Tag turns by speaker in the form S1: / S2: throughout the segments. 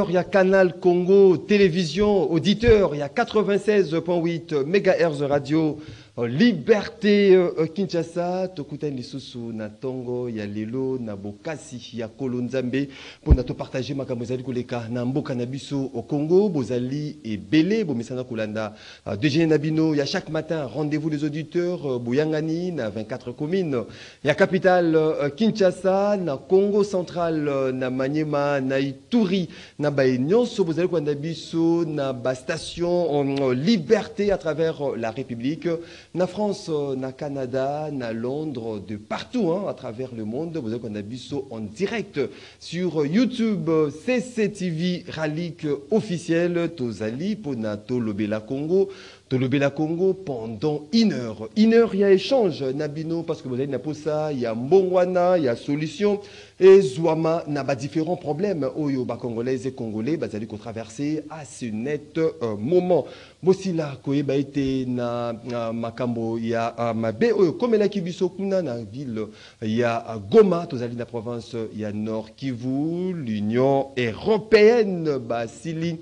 S1: Il y a Canal Congo Télévision, auditeur, il y a 96.8 MHz radio, Liberté Kinshasa, Tokuta Lisusu, na Tongo, ya Lelo, na Bokasi, ya Kolonzambe, pour nous partager ma kamozali koleka na mboka na biso au Congo, Bozali et Belé, Bomisana Kolanda, Dejene Nabino, il y a chaque matin rendez-vous les auditeurs, Bouyangani, na 24 communes, il y a capitale Kinshasa, na Congo central, na Maniema, na Ituri, na Baïnyonso, Bozali Kolanda biso, na ba station en liberté à travers la République. Na France, na Canada, na Londres, de partout à travers le monde. Vous avez qu'on a biso en direct sur YouTube, CCTV Ralik officiel, Tozali, Ponato, Lobela Congo. Tolobela Congo pendant une heure. Une heure, il y a échange, Nabino, parce que vous avez Naposa, il y a Mbongwana, il y a solution. Et Zouama n'a pas différents problèmes. Oyo, Congolais et Congolais, Bazali qu'on traversé à ce net moment. Bosila, Koeba été na Makambo, il y a Mabe, Oyo, comme la Kibiso Kuna, na ville, il y a Goma, Tozali na province, il y a Nord Kivu, l'Union européenne, Basili.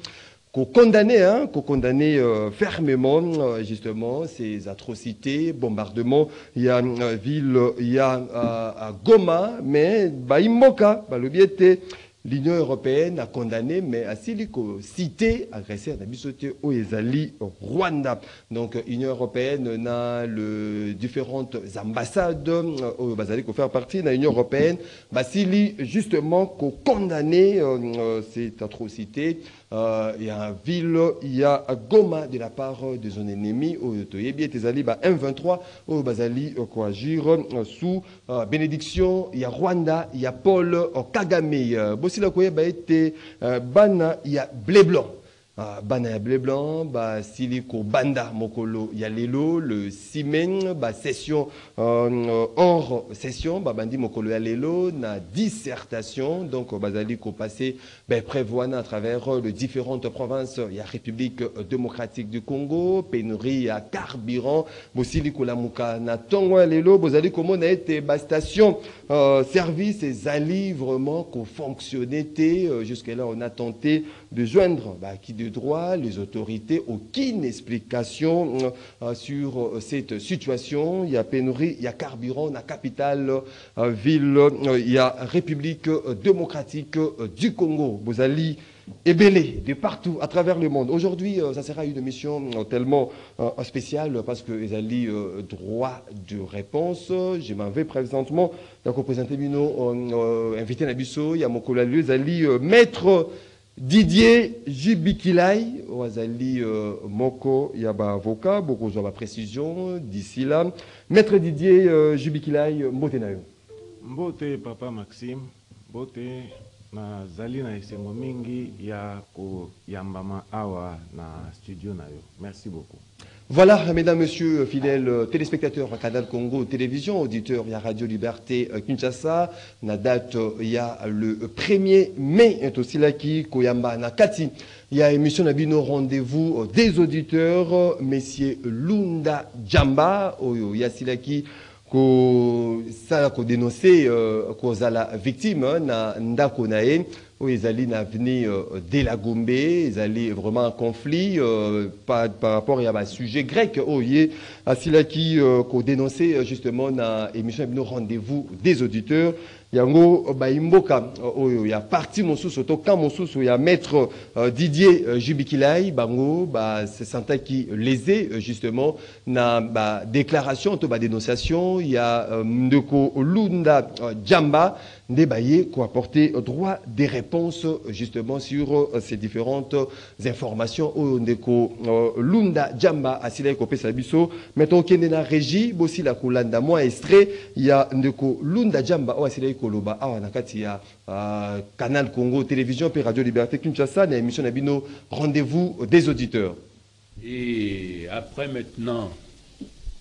S1: Qu'on condamner fermement justement ces atrocités, bombardements. Il y a une ville, il y a Goma, mais Baïmoka, l'objet l'Union européenne a condamné, mais a cité agresseur d'Abisoté au Ezali Rwanda. Donc l'Union européenne n'a les différentes ambassades au Bazali qu'on fait partie de l'Union européenne. Basili justement qu'on condamné cette atrocité. Il y a une ville, il y a Goma de la part de son ennemi au Toyebi Tezali M23 au Bazali quoi agir sous bénédiction. Il y a Rwanda, il y a Paul Kagame. Bossi la koye été bana il y a blé blanc. Bana ya blé blanc, siliko banda mokolo ya lelo le simen session hors session bandi mokolo ya lelo na dissertation donc bazali ko passer prévoit à travers les différentes provinces il y a République démocratique du Congo pénurie à carburant bosiliko la muka na tongo ya lelo bozali komo na été station service et zali vraiment ko fonctionner jusqu'à là on a tenté de joindre qui de droit, les autorités, aucune explication sur cette situation. Il y a pénurie, il y a carburant, la capitale, ville, il y a République démocratique du Congo. Bozali et Belé, de partout, à travers le monde. Aujourd'hui, ça sera une émission tellement spéciale parce que les alliés droit de réponse. Je m'en vais présentement. Donc, représenté Mino, invité Nabiso, il y a mon collègue, les alliés maître Didier Jibikilai, Oazali Moko, il y a un avocat, beaucoup de précision d'ici là. Maître Didier Jibikilai, Mbote Nayo.
S2: Mbote Papa Maxime, Mbote na zali na esengo mingi ya ko yambama awa na studio Nayo. Merci beaucoup.
S1: Voilà, mesdames, messieurs, fidèles téléspectateurs à Canal Congo Télévision, auditeurs, il y a Radio Liberté Kinshasa. La date, il y a le 1er mai, est aussi là qui, Koyamba Nakati. Il y a émission Nabino rendez-vous des auditeurs, messieurs Lunda Djamba, il y a Silaki, ko dénoncé, cause à la victime, na Ndako Nae. Ils allaient venir de la Gombe, ils allaient vraiment en conflit par rapport à un sujet grec. Il y a qui dénoncé justement dans l'émission rendez-vous des auditeurs. Il y a parti mon sous quand mon sous il y a maître Didier Jibikilai bango c'est Santa qui lésé justement na déclaration to dénonciation il y a Ndeko Lunda Djamba débaillé qui a apporté droit des réponses justement sur ces différentes informations Ndeko Lunda Djamba a sila kopé sabiso mettons kenena régie bossi la kolanda moi extrait il y a Ndeko Lunda Djamba o sila koloba awa nakati ya Canal Congo Télévision et Radio Liberté Kinshasa na émission Nabino rendez-vous des auditeurs.
S3: Et après maintenant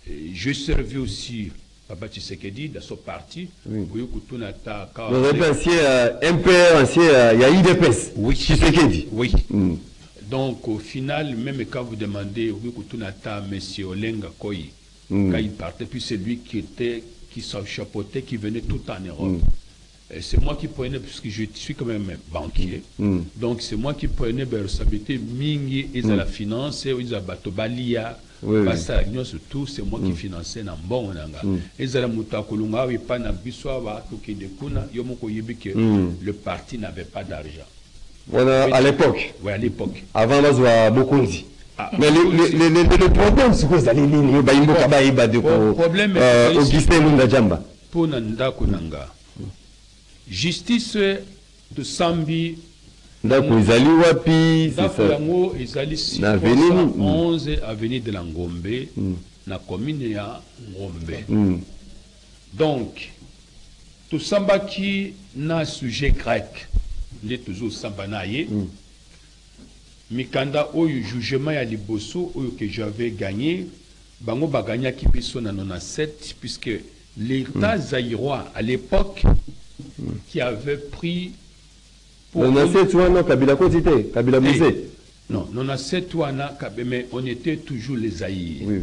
S3: je servis aussi Papa Tshisekedi dans son parti. Oui.
S1: Le MPR ancien, il y a IDPS.
S3: Oui.
S1: Tshisekedi.
S3: Oui. Donc au final, même quand vous demandez M. Olenga Koyi, quand il partait, puis c'est lui qui s'en chapeautait, qui venait tout en Europe. c'est moi qui prenais, puisque je suis quand même banquier, donc c'est moi qui prenais la responsabilité mingi et la finance, et ils batobalia, surtout c'est moi qui finançais na bon nanga. Et la mutakolunga et pas na biswa qui dekuna yomoko yebike le parti n'avait pas d'argent.
S1: Voilà, à l'époque.
S3: Oui, à l'époque.
S1: Avant là, beaucoup dit. Mais le problème, c'est que vous allez lire, le
S3: problème
S1: est Augustin Lunda Jamba.
S3: Pour Nanda Kunanga. Justice de Sambi.
S1: Ndako Izali Wapi,
S3: c'est ça. Ndako Izali 11 avenue de la Ngombe, na commune ya Ngombe. Donc, tout Samba qui n'a sujet grec, il est toujours Sambanaye. Mikanda oyo jugement ya liboso oyo que j'avais gagné, bango baganya ki biso na 97 puisque l'État zaïrois à l'époque qui avait pris
S1: pour 97 wana Kabila quantité, Kabila musée.
S3: Non, 97 wana mais on était toujours les Zaïre.
S1: Oui.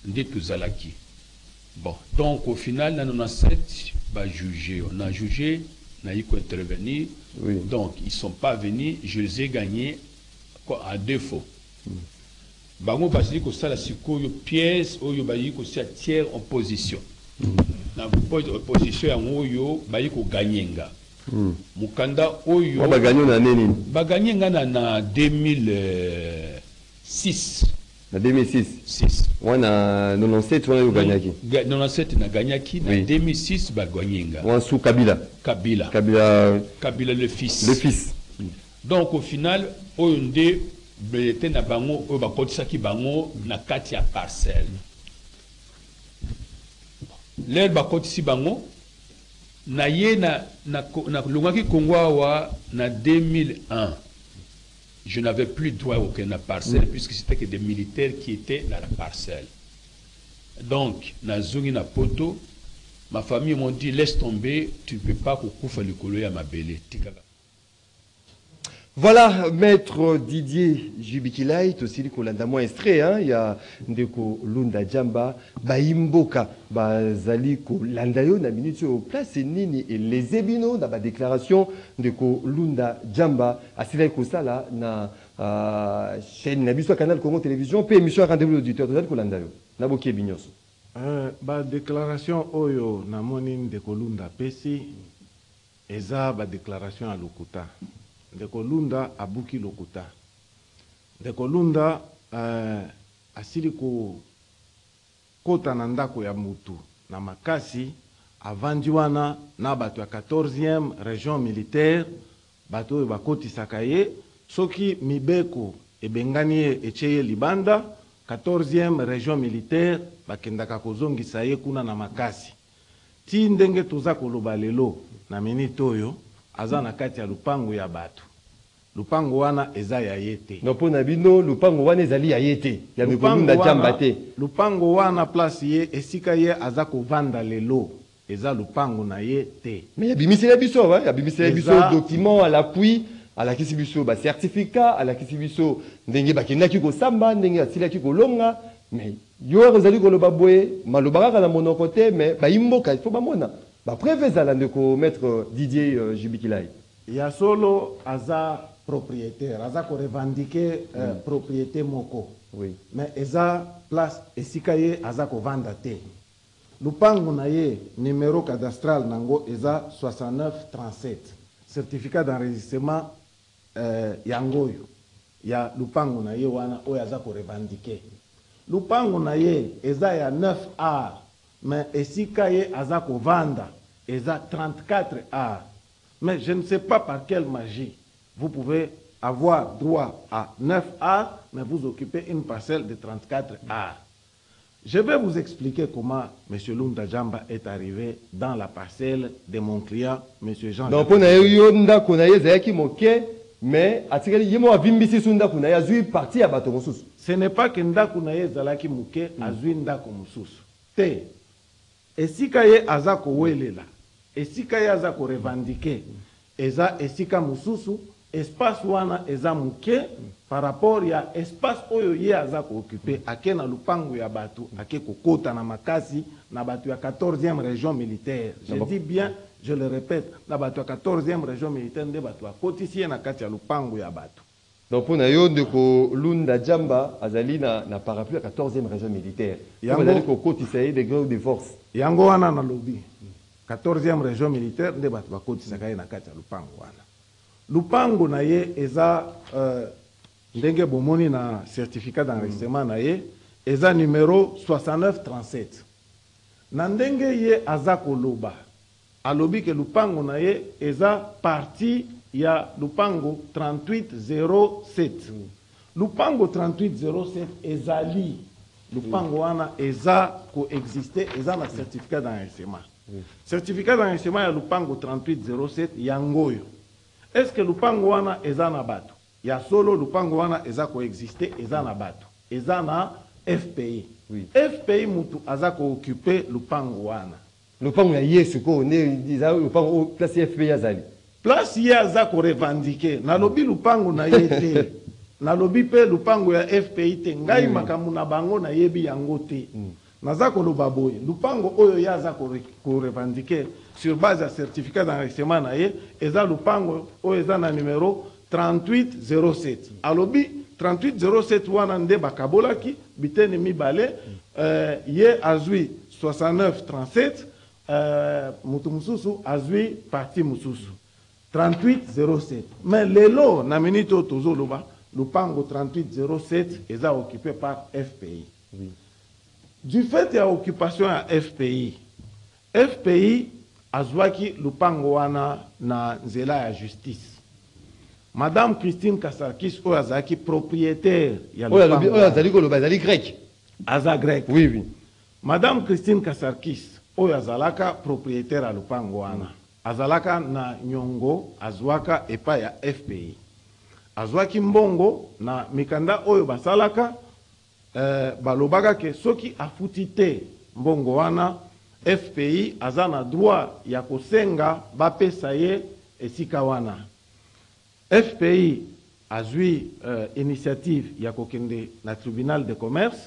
S3: Ndé tozalaki. Bon, donc au final na 97 ba jugé, on a jugé, na yiko intervenir.
S1: Oui.
S3: Donc ils sont pas venus, je les ai gagnés à défaut. Bango basili ko sala sikoyo pièce oyo bayi ko sia tiers en position. Na opposition ya ngoyo bayi ko ganyenga. Mukanda oyo
S1: ba ganyo na nini?
S3: Ba ganyenga na 2006.
S1: Na 2006. 6. Wana 97 wana yo ganyaki.
S3: 97 na ganyaki na 2006 ba ganyenga.
S1: Wana sous Kabila.
S3: Kabila le fils.
S1: Le fils.
S3: Donc au final oyonde belete na bango o bakotisaki bango na kati ya parcelle. L'air bakotisi bango na ye na lungaki Kongwa wa na 2001. Je n'avais plus droit aucun na parcelle puisque c'était que des militaires qui étaient dans la parcelle. Donc na zungi na poto, ma famille m'ont dit laisse tomber, tu ne peux pas kukufa likolo ya mabele tikaka.
S1: Voilà, maître Didier Jubikilai, aussi le Kolanda moins extrait, hein, il y a Ndeko Lunda Jamba, Baimboka, Bazali Kolandayo, na minute au place nini et les ébino, na ba déclaration Ndeko Lunda Jamba, à Sila Kosala, na chaîne Nabiso Canal Congo Télévision, puis émission rendez-vous l'auditeur de Kolandayo, na Boké Bignos.
S2: Ba déclaration Oyo, na moni Ndeko Lunda Pesi, eza ba déclaration à Lokuta. Ndeko Lunda abuki lokuta. Ndeko Lunda asili ko kota na ndako ya mutu na makasi avandi wana na bato ya 14e région militaire bato oyo bakotisaka ye soki mibeko ebengani ye echeye libanda 14e région militaire bakendaka kozongisa ye kuna na makasi ti ndenge toza koloba lelo na minute oyo aza na kati ya lupango ya bato. Lupango wana eza ya yete.
S1: No pona bino lupango wana ezali ya yete. Ya Ndeko Jamba te.
S2: Lupango wana place ye esika ye aza kovanda lelo. Eza lupango na ye te.
S1: Mais ya bimisela biso wa, ya bimisela biso document à l'appui, à la kisi biso ba certificat, à la kisi biso ndenge bakendaki ko samba, ndenge asilaki ko longa, mais yo rezali ko loba boye, malobaka na monoko te, mais ba imboka il faut ba mona. Ba préveza la ndeko maître Didier Jubikilai.
S2: Ya solo aza propriétaire, aza ko revendiquer propriété moko.
S1: Oui.
S2: Mais eza place esika ye aza ko vanda te. Lupango na ye numéro cadastral nango eza 6937. Certificat d'enregistrement yangoyo. Ya lupango na ye wana oyo aza ko revendiquer. Lupango na ye eza ya 9 ar, mais esika ye aza ko vanda eza 34 ar. Mais je ne sais pas par quelle magie vous pouvez avoir droit à 9 ar, mais vous occupez une parcelle de 34 ar. Je vais vous expliquer comment M. Lunda Jamba est arrivé dans la parcelle de mon client, M. Jean.
S1: Donc, on a eu un konaye zaki moke, mais atikali yemo avimbisi sunda konaye azui parti à bato mususu.
S2: Ce n'est pas que nda konaye zalaki moke azui nda ko mususu. Te. Esika ye azako welela. Esika ye azako revendiquer. Eza esika mususu. Espace wana eza muke par rapport ya espace oyo ye aza ko occuper ake na lupango ya batu ake kokota na makasi na batu ya 14e région militaire. Je dis bien je le répète, na bato ya 14e région militaire nde bato bakotisi na kati ya lupango ya bato.
S1: Donc pour nayo ndeko Lunda Jamba azali na parapluie ya 14e région militaire. Yango azali ko kotisa des grèves de force.
S2: Yango wana na lobi 14e région militaire nde bato bakotisa kai na kati ya lupango wana. Lupango na ye eza ndenge bomoni na certificat d'enregistrement na ye eza numéro 6937. Na ndenge ye aza koloba alobi ke lupango na ye eza parti ya lupango 3807. Lupango 3807 ezali lupango wana eza coexiste eza na certificat d'enregistrement. Certificat d'enregistrement ya lupango 3807 yangoyo. Est-ce que lupango wana eza na bato? Ya solo lupango wana eza coexiste eza na bato. Eza na FPI.
S1: Oui.
S2: FPI mutu aza ko occuper lupango wana.
S1: Lupango ya Yesu ko ne diza lupango place FPI azali.
S2: Place ye aza ko revendiquer. Na lobi lupango na yete. Na lobi pe lupango ya FPI te ngai makamu na bango na yebi yango te. Naza ko loba boye. Lupango oyo ya aza ko revendiquer sur base ya certificat d'enregistrement na ye eza lupango oyo eza na numéro 3807. Alobi 3807 wana nde bakabolaki biteni mibale ye azwi 6937 mutu mususu azwi parti mususu 3807. Mais lelo na minute tozoloba lupango 3807 eza occupé par FPI.
S1: Oui.
S2: Du fait ya occupation ya FPI azwaki lupango wana na nzela ya justice. Madame Christine Kassarkis oyo azalaki propriétaire ya lupango.
S1: Oyo azali koloba azali grec.
S2: Aza grec.
S1: Oui, oui.
S2: Madame Christine Kassarkis oyo azalaka propriétaire ya lupango wana. Azalaka na nyongo azwaka epa ya FPI. Azwaki mbongo na mikanda oyo basalaka balobaka ke soki afuti te mbongo wana FPI aza na droit ya kosenga bapesa ye esika wana. FPI azwi initiative ya kokende na tribunal de commerce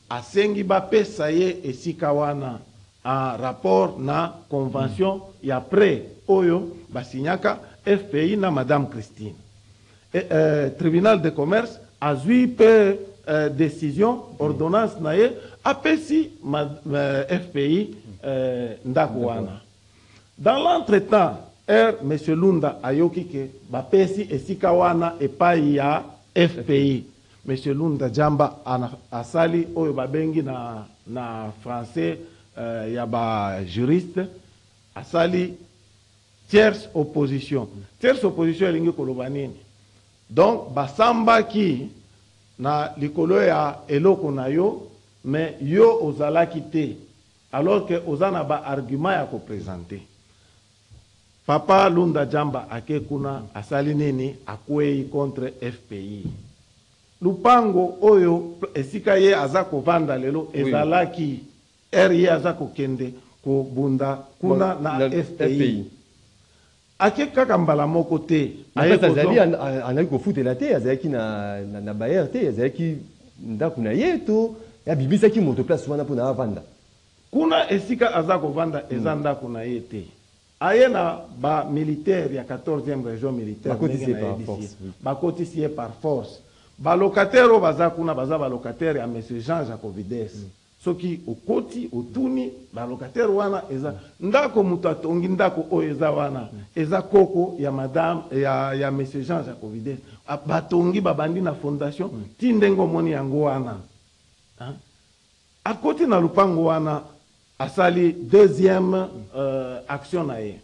S2: asengi bapesa ye esika wana en rapport na convention ya prêt oyo basinyaka FPI na Madame Christine. Tribunal de commerce azwi pe décision ordonnance na ye apesi FPI ndako wana. Dans l'entretemps Monsieur Lunda ayoki ke bapesi esika wana epai ya FPI. Monsieur Lunda Jamba asali oyo babengi na français ya ba juriste asali tierce opposition. Tierce opposition elingi koloba nini? Donc basambaki na likolo ya eloko na yo mais yo ozalaki te alors que ozana ba argument ya ko présenter. Papa Lunda Jamba ake kuna asali nini akwei contre FPI. Lupango oyo esika ye azako vanda lelo ezalaki ye azako kende ko bunda kuna na FPI. Ake kaka mbala moko te.
S1: Azali anali ko futela te azalaki na bayer te azalaki ndako na ye to ya bibisaki moto place wana pona vanda.
S2: Kuna esika azako vanda eza ndako na ye te. Ayena ba militaire ya 14e région militaire bakotisi par force. Ba locataire baza kuna baza ba locataire ya monsieur Jean Jacovides. Soki okoti otuni ba locataire wana eza ndako mutu atongi ndako oyo eza wana eza koko ya madame ya monsieur Jean Jacovides. Batongi babandi na fondation ti ndengo moni yango wana. Akoti na lupango wana asali deuxième action na ye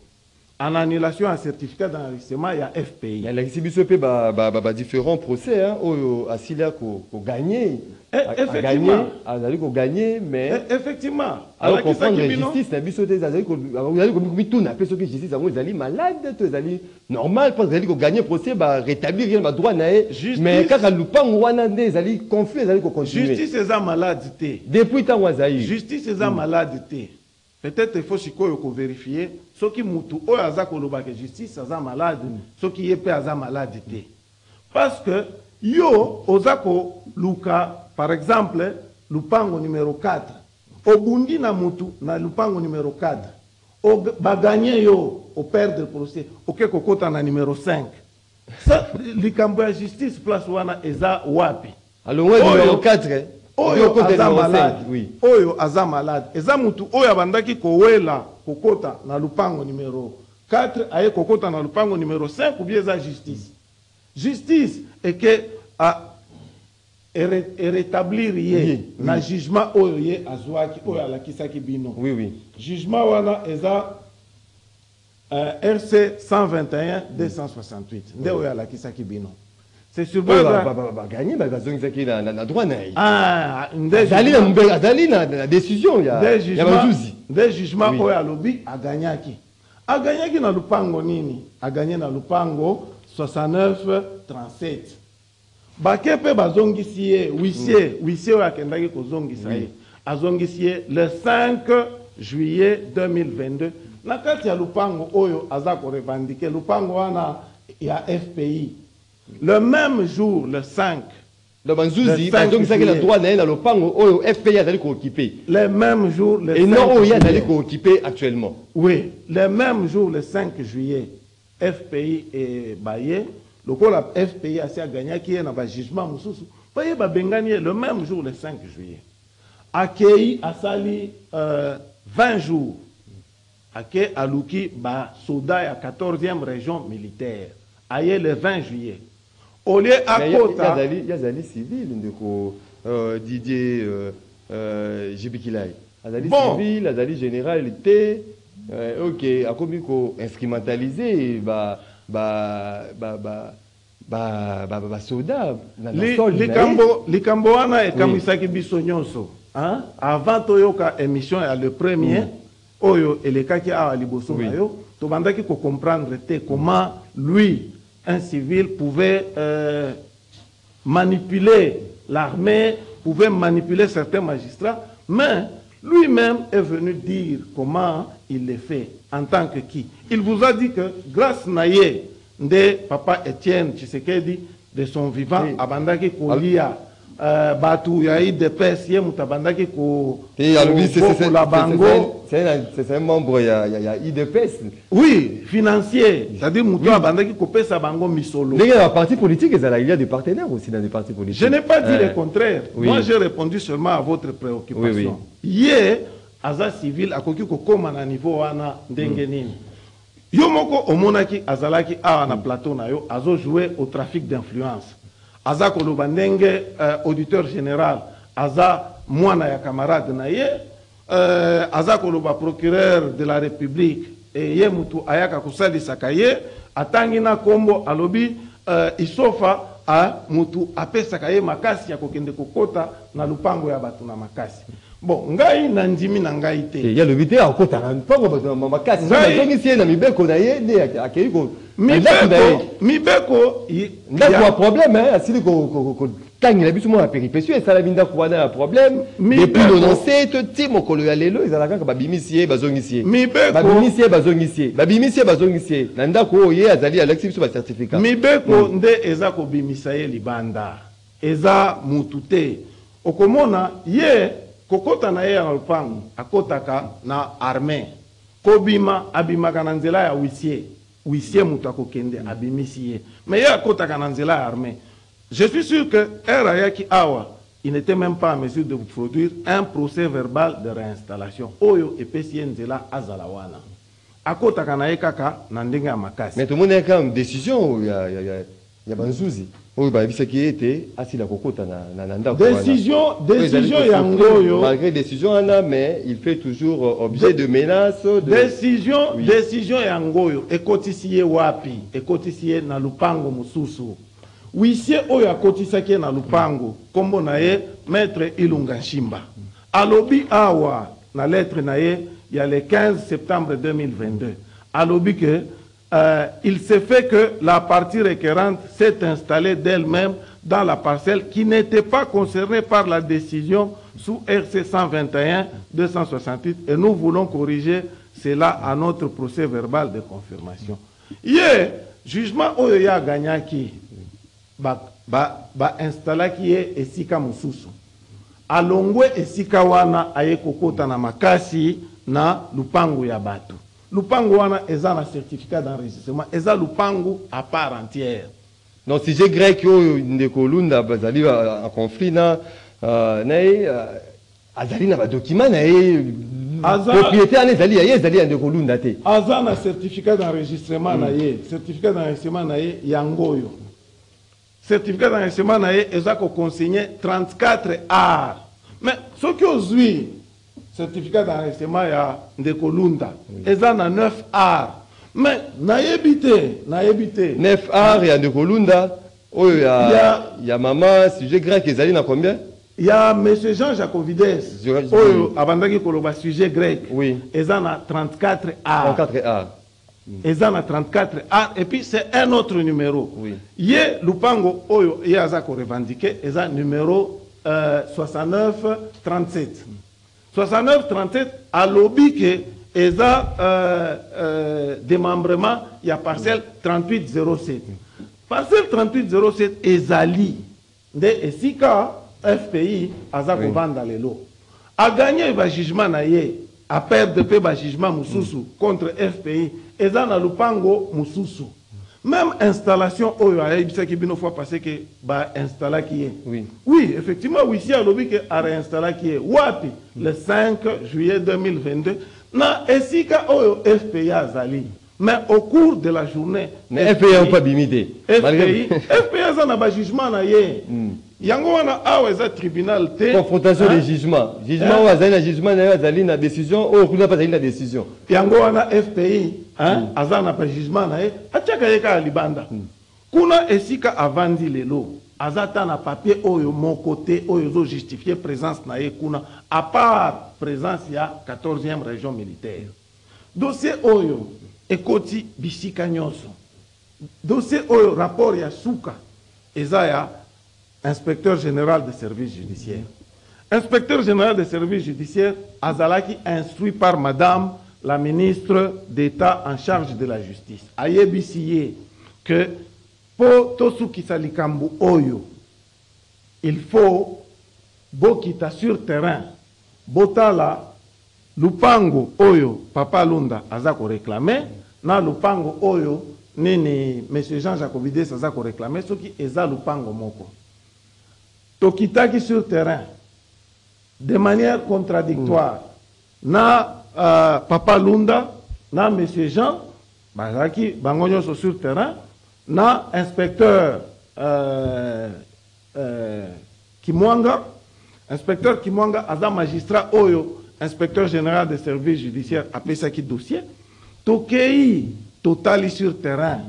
S2: en annulation à certificat d'enregistrement ya FPI.
S1: Ya lakisi biso pe ba différents procès hein oyo asila ko gagner.
S2: Effectivement,
S1: azali ko gagner mais
S2: effectivement
S1: alors comprendre justice na biso te azali ko mituna pe soki justice yango ezali malade to ezali normal parce azali ko gagner procès ba rétablir rien ba droit na ye mais kaka lupango wana nde ezali conflit ezali ko continuer.
S2: Justice eza malade te.
S1: Depuis tant wazai.
S2: Justice eza malade te. Peut-être il faut sikoyo ko vérifier soki mutu oyo aza koloba ke justice aza malade soki ye pe aza malade te. Parce que yo ozako luka par exemple lupango numéro 4 obundi na mutu na lupango numéro 4 bagagné yo au perdre procès ok kokota na numéro 5 ça likambo ya justice place wana eza wapi
S1: alors ouais numéro 4
S2: oyo aza malade
S1: oui
S2: oyo aza malade eza mutu oyo abandaki kowela kokota na lupango numéro 4 aye kokota na lupango numéro 5 ou bien eza justice et que a rétablir ye na jugement oyo ye azwaki oyo alakisaki bino
S1: oui
S2: jugement wana eza RC 121 268 nde oyo alakisaki bino c'est sur base
S1: gagné bazongaki na droit na ye azali na décision ya bajuzi
S2: nde jugement oyo alobi aganyaki na lupango nini aganye na lupango 69 37 bake mpe bazongisi ye huissier oyo akendaki kozongisa ye azongisi ye le 5 juillet 2022 na kati ya lupango oyo aza korevandike lupango wana ya FPI le même jour le 5
S1: le banzuzi bazongisaki na droit na ye na lupango oyo FPI azali kookipe
S2: le même jour le 5
S1: et non oyo azali kookipe actuellement
S2: oui le même jour le 5 juillet FPI e baye lokola FPI asi aganyaki ye na bajugement mosusu baye babengani ye le même jour le 5 juillet akei asali 20 jours ake aluki basoda ya 14e région militaire aye le 20 juillet au lieu akota
S1: yazali civil ndeko Didier Jibikilai azali civil azali général te ok akomi ko instrumentaliser soda
S2: likambo wana ekamisaki biso nyonso avant toyoka émission ya le premier oyo elekaki awa liboso na yo tobandaki ko comprendre te comment lui un civil pouvait manipuler l'armée, pouvait manipuler certains magistrats, mais lui-même est venu dire comment il le fait en tant que qui. Il vous a dit que grâce naye de papa Étienne Tshisekedi de son vivant abandaki kolia batu ya IDPS ye mutabandaki ko la bango
S1: c'est un membre ya IDPS
S2: oui financier c'est-à-dire mutu abandaki ko pesa bango misolo
S1: les partis politiques il y a des partenaires aussi dans les partis politiques
S2: je n'ai pas dit le contraire moi j'ai répondu seulement à votre préoccupation ye aza civil akoki ko koma na niveau wana ndenge nini yo moko omonaki azalaki awa na plateau na yo azo jouer au trafic d'influence aza koloba ndenge auditeur général aza mwana ya camarade na ye aza koloba procureur de la république et ye mutu ayaka kosalisaka ye atangi na kombo alobi isofa a mutu apesaka ye makasi ya kokende kokota na lupango ya bato na makasi bon ngai na ndimi na ngai te
S1: ya lobi te akota na lupango bato na makasi bazongisi ye na mibeko na ye nde akei ko
S2: mibeko
S1: ndako ya problème asili kotangela biso mwa péripétie esalami ndako wana ya problème depuis le 97 ti mokolo ya lelo ezala kaka babimisi ye bazongisi ye babimisi ye bazongisi ye na ndako oyo ye azali alakisi biso bacertificat
S2: mibeko nde eza kobimisa ye libanda eza mutu te okomona ye kokota na ye ya lupango akotaka na armée kobima abimaka na nzela ya huissier mutu akokende abimisi ye mais ye akotaka na nzela ya armée. Je suis sûr que Erayaki Awa, il n'était même pas en mesure de vous produire un procès verbal de réinstallation. Oyo epesi nzela azalawana. Akota kana ekaka na ndenge makasi.
S1: Mais tout le monde a quand même décision ya banzuzi. Oyo ba bisaki ete asila kokota na ndako.
S2: Décision ya ngoyo.
S1: Malgré décision ana mais il fait toujours objet de menaces
S2: décision ya ngoyo ekotisi ye wapi? Ekotisi ye na lupango mususu. Huissier oyo akotisaki na lupango kombo na ye maître Ilunga Shimba alobi awa na lettre na ye ya le 15 septembre 2022 alobi que il s'est fait que la partie requérante s'est installée d'elle-même dans la parcelle qui n'était pas concernée par la décision sous RC 121 268 et nous voulons corriger cela à notre procès verbal de confirmation. Hier jugement oyo ya gagnaki installaki ye esika mususu alongwe esika wana aye kokota na makasi na lupango ya bato lupango wana eza na certificat d'enregistrement eza lupango à part entière.
S1: Non, si j'ai grec ndeko Lunda bazali en conflit na azali na ba document na propriétaire na ezali ndeko Lunda te.
S2: Aza na certificat d'enregistrement na ye, certificat d'enregistrement na ye yangoyo. Certificat d'enregistrement na ye eza ko consigner 34 ar. Mais ce que ozui certificat d'enregistrement ya ndeko Lunda eza na 9 ar. Mais naïbité
S1: 9 ar et ndeko Lunda il y a maman sujet grec ezali na combien?
S2: Il y a M. Jean Jacovides abandaki koloba sujet grec.
S1: Oui.
S2: Eza na 34 ar.
S1: 34 ar.
S2: Eza na 34 ar et puis c'est un autre numéro.
S1: Oui.
S2: Ye lupango oyo ye aza ko revendiquer eza numéro 69 37. 69 37 a lobby que eza démembrement il y a parcelle 38 07. Parcelle 38 07 ezali de esika FPI aza ko vanda lelo. A gagné ba jugement na ye, a perdre pe ba jugement mususu contre FPI eza na lupango mususu. Même installation oyo a ebisa ki bino fois passé que ba installa qui est.
S1: Oui.
S2: Oui, effectivement, oui, si a lobby que a réinstallé qui est. Wapi le 5 juillet 2022 na esika oyo FPI azali. Mais au cours de la journée,
S1: mais FPI n'a pas limité.
S2: FPI a un jugement na ye. Yango wana awa eza tribunal te.
S1: Confrontation des jugements. Jugement ou azali na jugement na azali na décision ou kuna pas azali na décision.
S2: Yango wana FPI azali na jugement na ye atiaka yeka alibanda. Kuna esika avandi lelo. Azata na papier oyo mon côté oyo zo justifier présence na ye kuna à part présence ya 14e région militaire. Dossier oyo ekoti bisika nyonso. Dossier oyo rapport ya suka eza ya inspecteur général des services judiciaires. Inspecteur général des services judiciaires azalaki instruit par madame la ministre d'État en charge de la justice. Ayebisiye que pour tosukisa likambo oyo il faut bokita sur terrain botala lupango oyo papa Lunda azako réclamer na lupango oyo nini monsieur Jean Jacovides azako réclamer soki eza lupango moko. Tokitaki sur terrain de manière contradictoire na papa Lunda na monsieur Jean bazaki bangonyo sur terrain na inspecteur Kimwanga aza magistrat oyo inspecteur général des services judiciaires apesaki dossier tokei totali sur terrain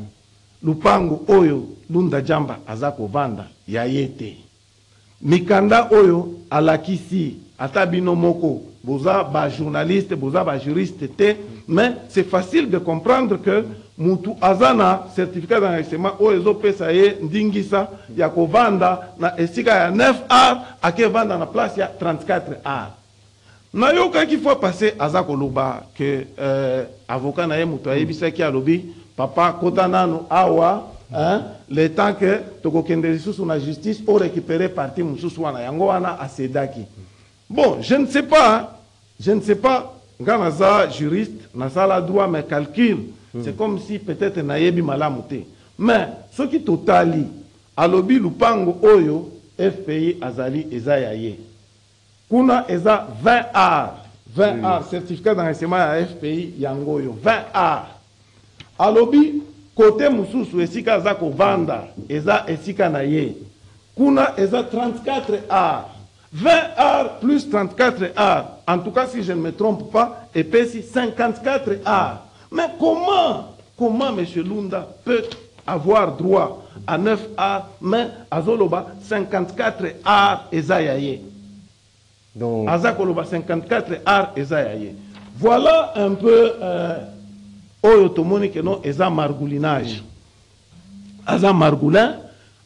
S2: lupango oyo Lunda Jamba azako vanda ya yete mikanda oyo alakisi atabino moko boza ba journaliste boza ba juriste te mais c'est facile de comprendre que mutu azana certificat d'enregistrement oyo ezopesa ye ndingisa ya kovanda na esika ya 9 ar ake vanda na place ya 34 ar. Na yoka ki fois passé azako loba que avocat na ye mutu ayebisa ki alobi papa kotanano awa le temps que tokokende lisusu na justice au récupérer partie mususu wana yango wana asedaki. Bon, je ne sais pas ngana za juriste na sala droit mais calcul c'est comme si peut-être nayebi malamu te. Mais ce qui totali alobi lupango oyo FPI azali eza ya ye. Kuna eza 20 ar, 20 ar certificat d'enregistrement ya FPI yango yo 20 ar. Alobi côté mususu esika za ko vanda eza esika na ye. Kuna eza 34 ar. 20 ar plus 34 ar. En tout cas si je ne me trompe pas, epesi 54 ar. Mais comment M. Lunda peut avoir droit à 9 ar, mais azoloba 54 ar ezayaye. Donc azakoloba 54 ar ezayaye. Voilà un peu oyo tomoni que non eza margoulinage. Aza margoulin,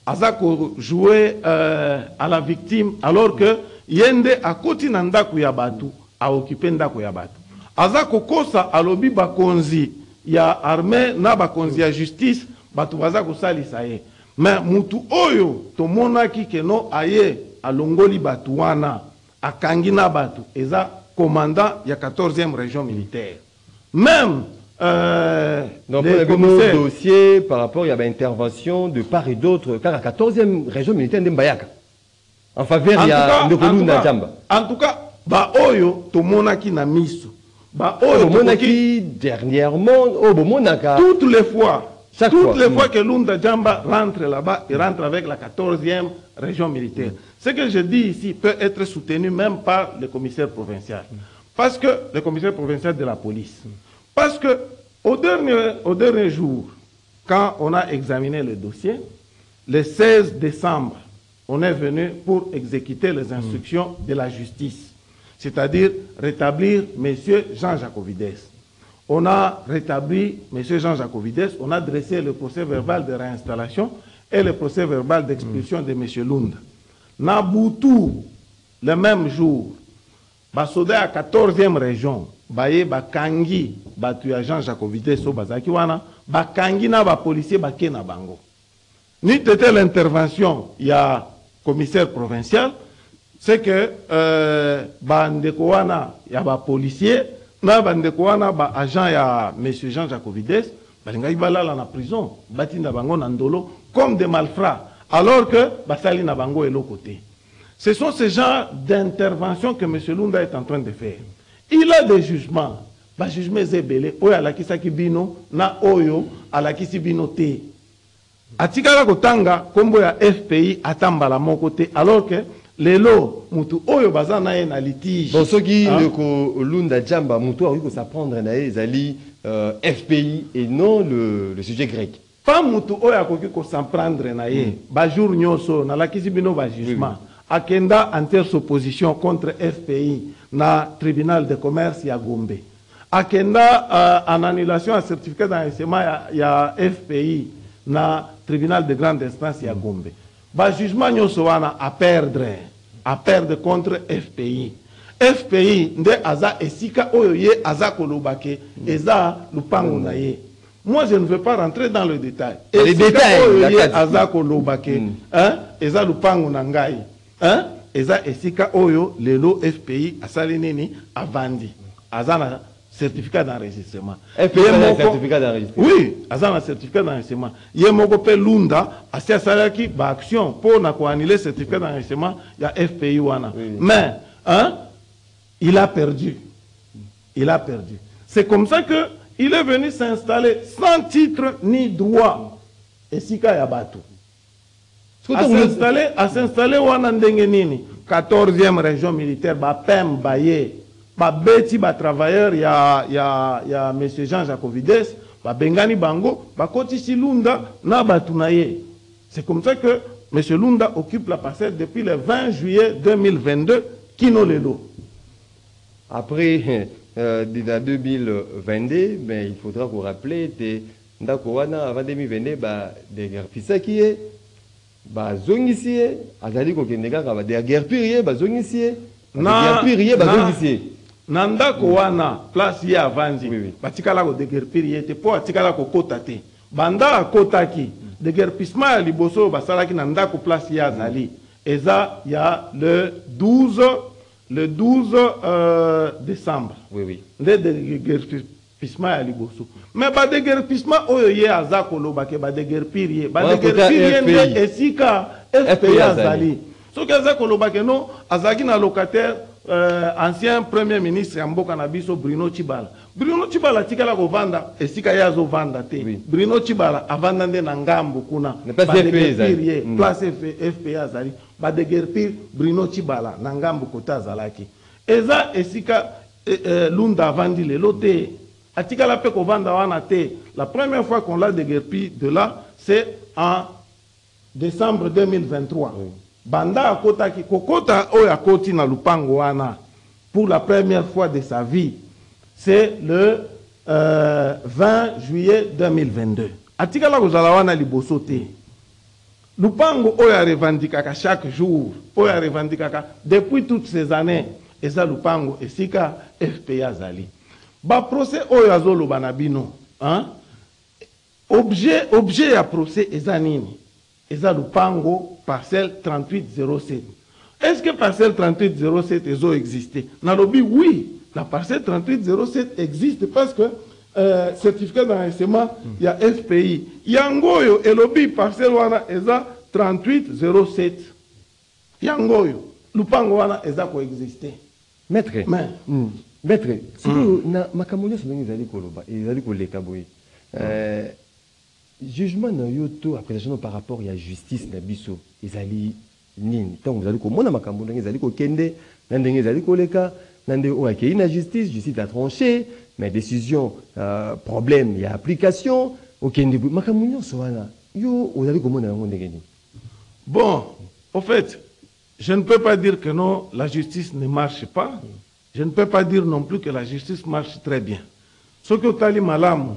S2: azako jouer à la victime alors que yende akoti na ndaku ya batu, a occupé ndaku ya batu. Azako kosa alobi bakonzi ya armée na bakonzi ya justice batu bazako salisa ye. Mais mutu oyo tomonaki que non aye alongoli batu wana akangi na batu eza commandant ya 14e région militaire. Même
S1: Donc,
S2: les
S1: pour
S2: commissaires.
S1: le dossier, par rapport, il y avait intervention de part et d'autre, car la 14e région militaire de Mbayaka. En faveur, il y a Ndokolunda Djamba.
S2: En tout cas, ba oyo to monaki na miso. Ba oyo
S1: Monaki dernièrement, Monaka.
S2: toutes les fois.
S1: Toutes
S2: les fois que Lunda Djamba rentre là-bas, il rentre avec la 14e région militaire. Ce que je dis ici peut être soutenu même par le commissaire provincial. Parce que le commissaire provincial de la police. Parce que au dernier jour, quand on a examiné le dossier, le 16 décembre, on est venu pour exécuter les instructions de la justice, c'est-à-dire rétablir M. Jean Jacovides. On a rétabli M. Jean Jacovides, on a dressé le procès verbal de réinstallation et le procès verbal d'expulsion de M. Lunda. Naboutou, le même jour, Basodé à 14e région, Baye Bakangi, Batuya Jean Jacovides, so Bazaki wana, Bakangi na ba policier Baké na bango. Ni était l'intervention, il y a commissaire provincial, c'est que bandeko wana ya ba policier na bandeko wana ba agent ya monsieur Jean Jacovides balingai balala na prison batinda bango na ndolo comme des malfrats alors que basali na bango elo côté. Ce sont ces genres d'intervention que monsieur Lunda est en train de faire. Il a des jugements, ba jugement zebele oyo alakisaki bino na oyo alakisi bino te. Atikala kotanga kombo ya FPI atambala moko te alors que lelo mutu oyo baza na ye na litige.
S1: Bon, ce qui le Lunda Djamba mutu a eu que s'apprendre na ezali FPI et non le sujet grec.
S2: Pas mutu oyo akoki ko s'apprendre na ye ba jour nyoso na lakisi bino ba jugement. Akenda interposition contre FPI na tribunal de commerce ya Gombe. Akenda en annulation à certificat d'enregistrement ya FPI na tribunal de grande instance ya Gombe. Ba jugement nyoso wana à perdre contre FPI. FPI nde aza esika oyo ye aza kolobake eza lupango na ye. Moi je ne veux pas rentrer dans le détail.
S1: Les détails
S2: oyo ye aza kolobake, hein, eza lupango na ngai. Hein? Eza esika oyo lelo FPI asali nini avandi. Azana certificat d'enregistrement.
S1: FPI a certificat d'enregistrement.
S2: Oui, azana certificat d'enregistrement. Ye moko pe Lunda asia salaki ba action pour na ko annuler certificat d'enregistrement ya FPI wana. Oui. Mais hein, il a perdu. Il a perdu. C'est comme ça que il est venu s'installer sans titre ni droit. Esika ya batu. À s'installer wana ndenge nini 14e région militaire ba pem baye ba beti ba travailleur ya monsieur Jean Jacovides ba bengani bango ba kotisi Lunda na batu na ye. C'est comme ça que monsieur Lunda occupe la parcelle depuis le 20 juillet 2022 kino lelo.
S1: Après en 2022, mais il faudra vous rappeler que ndakowana avant 2022 ba de garpisa qui est bazongisie azali kokendeka ka de guerpirier bazongisie na guerpirier bazongisie
S2: na ndako wana place ya avanzi batikala ko de guerpirier te po atikala ko kota te banda akotaki de guerpissement ya liboso basalaki na ndako place ya azali eza ya le 12 décembre de guerpissement ya liboso. Mais ba déguerpissement oyo ye aza kolobake ba déguerpirier ba déguerpirier nde esika FPI azali. So que aza kolobake no azaki na locataire ancien premier ministre ya mboka na biso Bruno Chibala. Bruno Chibala tikala ko vanda esika ya zo vanda te. Bruno Chibala avanda nde na ngambo kuna ba déguerpirier place FPI azali ba déguerpir Bruno Chibala na ngambo kota azalaki. Eza esika Lunda avandi lelo te. Atikala pe kovanda wana te. La première fois qu'on l'a déguerpi de là, c'est en décembre 2023. Banda akota ki kokota oyo akoti na lupango wana pour la première fois de sa vie, c'est le 20 juillet 2022. Atikala kozala wana liboso te. Lupango oyo revendikaka chaque jour, oyo revendikaka depuis toutes ces années, eza lupango esika FPI azali. Ba procès oyo azoloba na bino, hein? Objet ya procès eza nini? Eza lupango parcelle 3807. Est-ce que parcelle 3807 ezo existé? Nalobi oui, la parcelle 3807 existe parce que certificat d'enregistrement ya FPI yangoyo elobi parcelle wana eza 3807 yangoyo lupango wana eza coexister
S1: Maître,
S2: mais
S1: maître, si na makambo nyonso ndenge ezali koloba ezali koleka boye jugement na yo to appréciation par rapport ya justice na biso ezali nini ntango ezali komona makambo ndenge ezali kokende na ndenge ezali koleka na ndenge oyo akei na justice justice a tranché mais décision problème ya application okende boye makambo nyonso wana yo ozali komona yango ndenge nini?
S2: bon, au fait, je ne peux pas dire que non, la justice ne marche pas. Je ne peux pas dire non plus que la justice marche très bien. Ce que tu as dit malamu,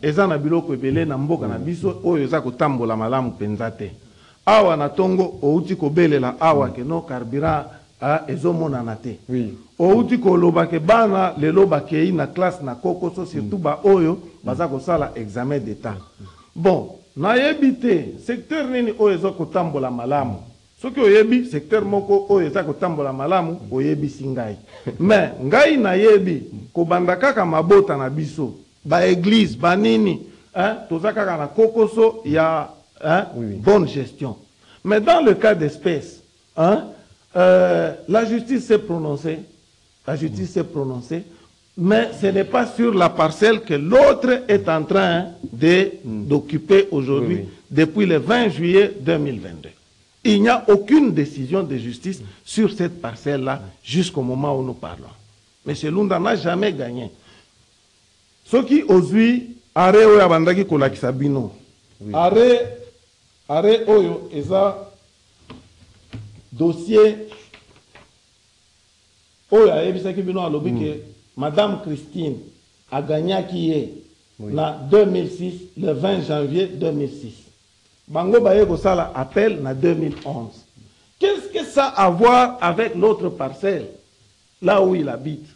S2: eza na biloko ebele na mboka na biso oyo eza kotambola malamu penzate. Awa na tongo outi kobelela awa ke no carburant ezomona te.
S1: Oui.
S2: Outi koloba ke bana lelo bakei na classe na kokoso surtout ba oyo baza kosala examen d'état. Bon, na yebite secteur nini oyo eza kotambola malamu. Soki oyebi secteur moko oyo eza kotambola malamu oyebi singai. Mais ngai na yebi kobanda kaka mabota na biso ba église ba nini toza kaka na kokoso ya bonne gestion. Mais dans le cas d'espèce, la justice s'est prononcée. La justice s'est prononcée. Mais ce n'est pas sur la parcelle que l'autre est en train d'occuper aujourd'hui, depuis le 20 juillet 2022. Il n'y a aucune décision de justice sur cette parcelle-là jusqu'au moment où nous parlons. M. Lunda n'a jamais gagné. Ce qui aujourd'hui, arrêt oyo abandaki kolakisa bino. Arrêt oyo eza dossier oyo ayebisaki bino alobi que Madame Christine a gagné qui est en 2006, le 20 janvier 2006. Bango baye kosala appel en 2011. Qu'est-ce que ça a à voir avec l'autre parcelle, là où il habite?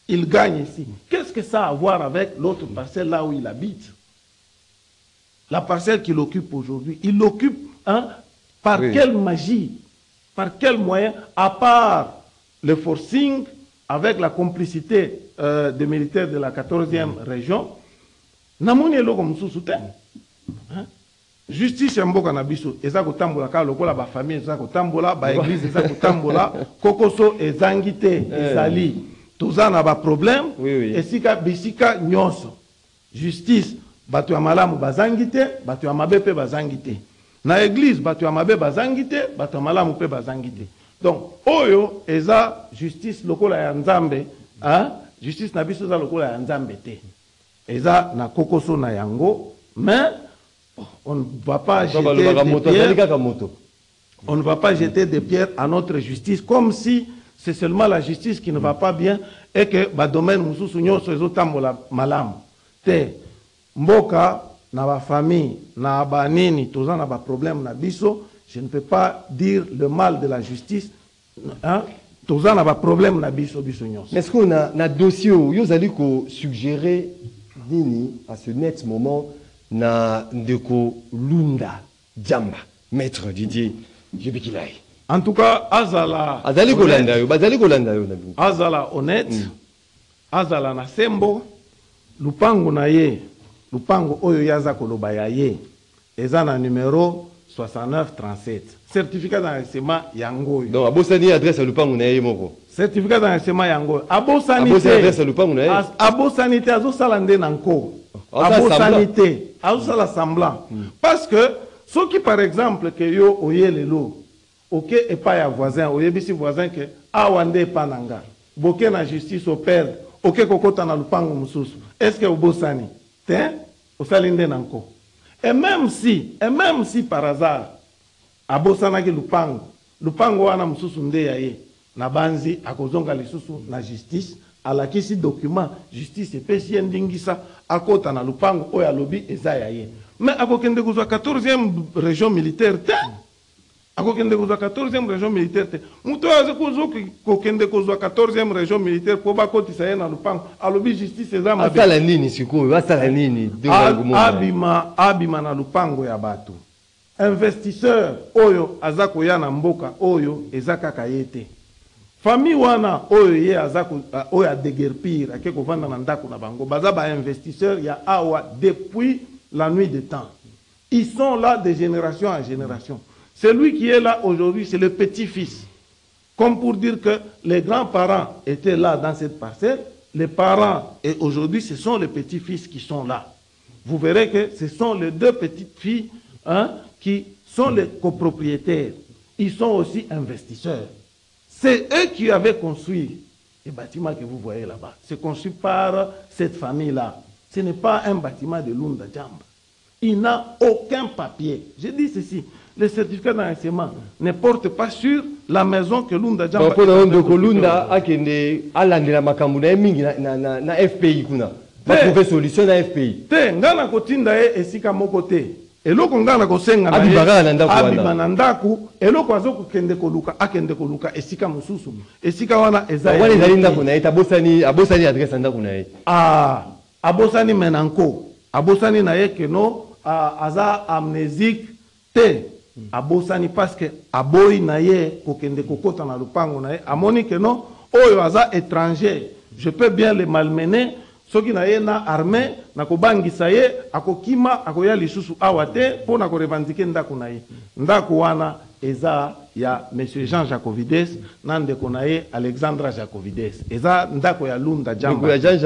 S2: Il gagne ici. Qu'est-ce que ça a à voir avec l'autre parcelle, là où il habite? La parcelle qu'il occupe aujourd'hui, il l'occupe par quelle magie? Par quel moyen? À part le forcing, avec la complicité des militaires de la 14e région, namoni eloko mususu te. Justice ya mboka na biso eza kotambola ka lokola ba famille eza kotambola ba église eza kotambola kokoso ezangi te ezali tozana ba problème esika bisika nyonso justice bato ya malamu bazangi te bato ya mabe pe bazangi te na église bato ya mabe bazangi te bato ya malamu pe bazangi te. Donc oyo eza justice lokola ya nzambe justice na biso eza lokola ya nzambe te eza na kokoso na yango. Mais on ne va pas jeter des pierres. On ne va pas jeter des pierres à notre justice comme si c'est seulement la justice qui ne va pas bien et que ba domaine mususu nyonso ezotambola malamu te. Mboka na ba famille na ba nini toza na ba problème na biso. Je ne peux pas dire le mal de la justice. Toza na ba problème na biso nyonso.
S1: Mais est-ce qu'on a dossier où vous allez suggérer nini à ce net moment na ndeko Lunda Diamba, maître Didier Jebekilai?
S2: En tout cas, azala honnête, azala na sembo, lupango na ye, lupango oyo yaza koloba ya ye, eza na numéro 6937. Certificat d'enregistrement yango.
S1: Donc abosani adresse à lupango na ye moko.
S2: Certificat d'enregistrement yango. Abosani
S1: adresse à lupango na ye.
S2: Abosani te azosala nde nanko. Abosanité, azosala semblant. Parce que ceux qui par exemple que yo oyelelo, ok et pas ya voisin, oyebisi voisin que awande pananga. Boke na justice au père, ok kokota na lupango mususu. Est-ce que obosani? Te osalinde nanko. Et même si par hasard abosana ki lupango wana mususu nde ya ye, na banzi akozonga lisusu na justice. Alakisi document justice epesi ndingisa akota na lupango oyo alobi eza ya ye. Mais akokende kozwa 14e région militaire te. Akokende kozwa 14e région militaire te. Muto aze kokende kozwa 14e région militaire po bakotisa ye na lupango alobi justice eza mabe.
S1: Asala nini sikoyo? Asala nini?
S2: Abima na lupango ya bato. Investisseur oyo aza koya na mboka oyo eza kaka ye te. famille wana oyo ye azako oyo a déguerpir ake kovanda na ndako na bango baza ba investisseurs ya awa depuis la nuit des temps. Ils sont là de génération en génération. Celui qui est là aujourd'hui, c'est le petit-fils. Comme pour dire que les grands-parents étaient là dans cette parcelle, les parents, et aujourd'hui, ce sont les petits-fils qui sont là. Vous verrez que ce sont les deux petites filles qui sont les copropriétaires. Ils sont aussi investisseurs. C'est eux qui avaient construit les bâtiments que vous voyez là-bas. C'est construit par cette famille-là. Ce n'est pas un bâtiment de Lunda Jamba. Il n'a aucun papier. Je dis ceci, le certificat d'enregistrement ne porte pas sur la maison que Lunda Jamba...
S1: Pour le Lunda, na FPI kuna. Pas trouver solution na FPI.
S2: Te, ngana kotinda e esika moko te. Eloko ngana kosenga na
S1: abima
S2: na ndaku, eloko azoko kende koluka, akende koluka esika mususu. Esika wana eza.
S1: Wale zalinda kuna eta abosani adresse ndaku na ye.
S2: Ah, abosani menanko. Abosani na ye keno aza amnésique te. Abosani parce que aboyi na ye kokende kokota na lupango na ye. Amoni keno oyo aza étranger. Je peux bien le malmener. Soki na ye na armée na kobangisa ye akokima akoya lisusu awate pour na ko revendiquer ndako na ye. Ndako wana eza ya monsieur Jean Jacovides na ndeko na ye Alexandra Jacovides. Eza ndako ya Lunda Jamba.
S1: Ya Jean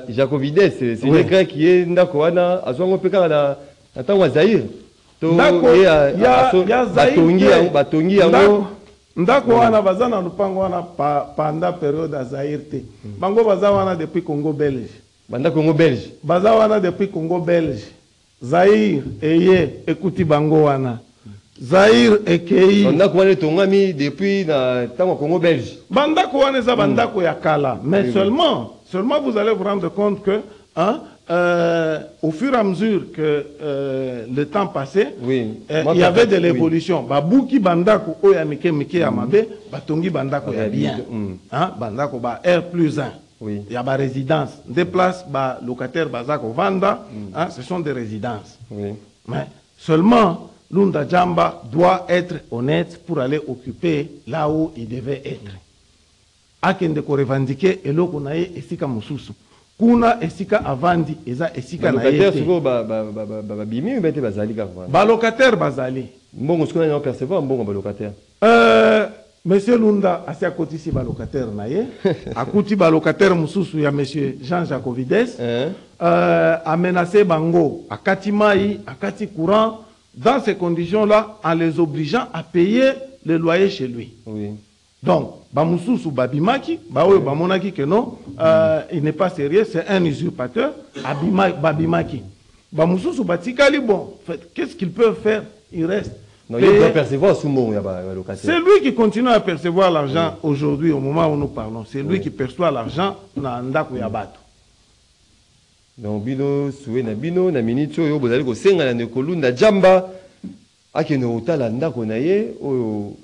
S1: Jacovides, c'est le grec qui est ndako wana azwango peka na tango Zaire.
S2: To ya Zaire
S1: batongi yango.
S2: Ndako wana baza na lupango wana pendant période ya Zaire te. Bango baza wana depuis Congo Belge.
S1: Banda Congo Belge.
S2: Baza wana depuis Congo Belge. Zaire eye ekuti bango wana. Zaire ekei.
S1: Banda wana tongami depuis na tango Congo Belge.
S2: Banda wana eza bandako ya kala. Mais seulement vous allez vous rendre compte que au fur et à mesure que le temps passait, il y avait de l'évolution. Babuki bandako oya mike ya mabe, batongi bandako ya bien. Bandako ba R+1. Il y a des résidences. Des places, locataires, bazako vanda, ce sont des résidences. Mais seulement, Lunda Jamba doit être honnête pour aller occuper là où il devait être. Akende ko revendiquer eloko na ye esika mususu. Kuna esika avandi eza esika na ye.
S1: Locataire souvent bimi ou bete bazali ka vanda.
S2: Ba locataire bazali.
S1: Mbongo siko na percevoir mbongo ba locataire.
S2: Monsieur Lunda asi akotisi ba locataire na ye. Akuti ba locataire mususu ya monsieur Jean Jacovides. A menacé bango, akati mai, akati courant. Dans ces conditions-là, en les obligeant à payer le loyer chez lui. Donc, Bamususu Babimaki, Bamonaki que non, il n'est pas sérieux, c'est un usurpateur, Babimaki. Bamususu Batikali, bon, qu'est-ce qu'il peut faire? Il reste.
S1: Non, il doit percevoir ce mot.
S2: C'est lui qui continue à percevoir l'argent aujourd'hui, au moment où nous parlons. C'est lui qui perçoit l'argent dans Ndaku Yabato.
S1: Donc, bino, soué na bino, na minito, yo, bozali ko senga na Kolunda Jamba, akeno utala ndako na ye, au